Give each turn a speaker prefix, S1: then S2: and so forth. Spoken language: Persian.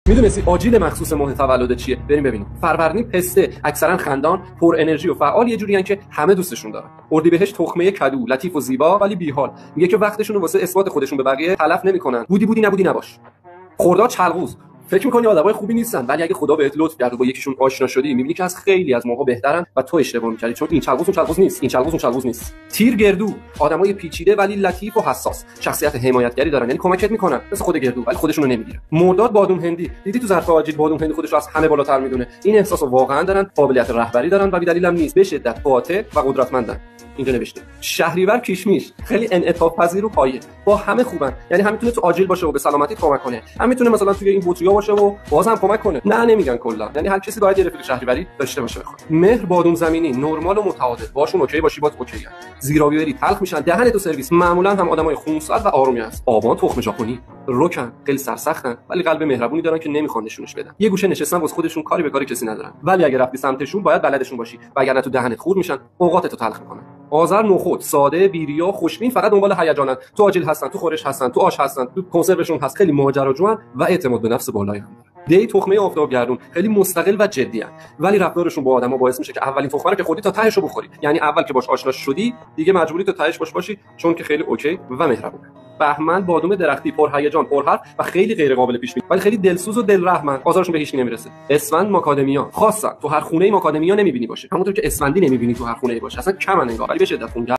S1: میدونستی آجیل مخصوص ماه تولد چیه؟ بریم ببینیم. فروردین پسته، اکثرا خندان، پر انرژی و فعال، یه جوریان که همه دوستشون دارن. اردیبهشت تخمه کدو، لطیف و زیبا ولی بی‌حال. میگه که وقتشون رو واسه اثبات خودشون به بقیه تلف نمی‌کنن. بودی نبودی نباش. خرداد چلغوز. فکر می‌کنی آدمای خوبی نیستن، ولی اگه خدا بهت لطف کرده با یکیشون آشنا شدی، می‌بینی که از خیلی از ماها بهترن و تو اشتباه می‌کردی، چون این چلغوز اون چلغوز نیست، این چلغوز اون چلغوز نیست. تیر گردو، آدمای پیچیده ولی لطیف و حساس، شخصیت حمایتگری دارن، یعنی کمکت می‌کنن، مثل خود گردو، ولی خودشون رو نمی‌گیرن. مرداد بادوم هندی، دیدی تو ظرف آجیل بادوم هندی خودش رو از همه بالاتر می‌دونه. این احساسو واقعا دارن، قابلیت رهبری دارن و بی‌دلیل هم نیست، به شدت قاطع و قدرتمندن. اینجا نوشته شهریور کیشمیش، خیلی انعطاف پذیر و پایه، با همه خوبن، یعنی هم میتونه تو آجیل باشه و به سلامتی کمک کنه، هم میتونه مثلا توی این بطری‌ها باشه و بازم کمک کنه. نه نمیگن کلا، یعنی هر کسی باید یه رفیق شهریوری داشته باشه. بخواد مهر بادوم زمینی، نرمال و متعادل، باشون اوکی باشی باز اوکی ان. زیرابی بری تلخ میشن، دهن تو سرویس، معمولا هم آدمای خونسرد و آرومی هست. آبان تخم ژاپنی، رکن، خیلی سرسختن ولی قلب مهربونی دارن که نمیخوان نشونش بدن. یه گوشه نشستن واسه خودشون، کاری به کاری کسی ندارن، ولی اگه رفتی سمتشون باید بلدشون باشی، وگرنه تو دهنت خورد میشن، اوقاتتو تلخ میکنن. آذر نخود، ساده، بیریا، خوشبین، فقط دنبال هیجانن، تو آجیل هستن، تو خورش هستن، تو آش هستن، تو کنسروشون هست، خیلی ماجراجوان و اعتماد به نفس بالایی هم دارن. دی تخمه آفتابگردون، خیلی مستقل و جدی ان، ولی رفتارشون با آدما باعث میشه که اولین تخمه رو که خودی تا تهش رو بخوری، یعنی اول که باش آشنا شدی دیگه مجبوری تا تهش باشی، چون که خیلی اوکی و مهربونه. بهمن بادوم درختی، پر هیجان، پر حرف و خیلی غیر قابل پیش بینی، ولی خیلی دلسوز و دلرحمن، آزارشون به هیچ کی نمیرسه. اسفند ماکادمیا، خاصن، تو هر خونه ای ماکادمیا نمیبینی باشه، همونطور که اسفندی نمیبینی تو هر خونه ای باشه، اصلا کمن انگار، ولی به شدت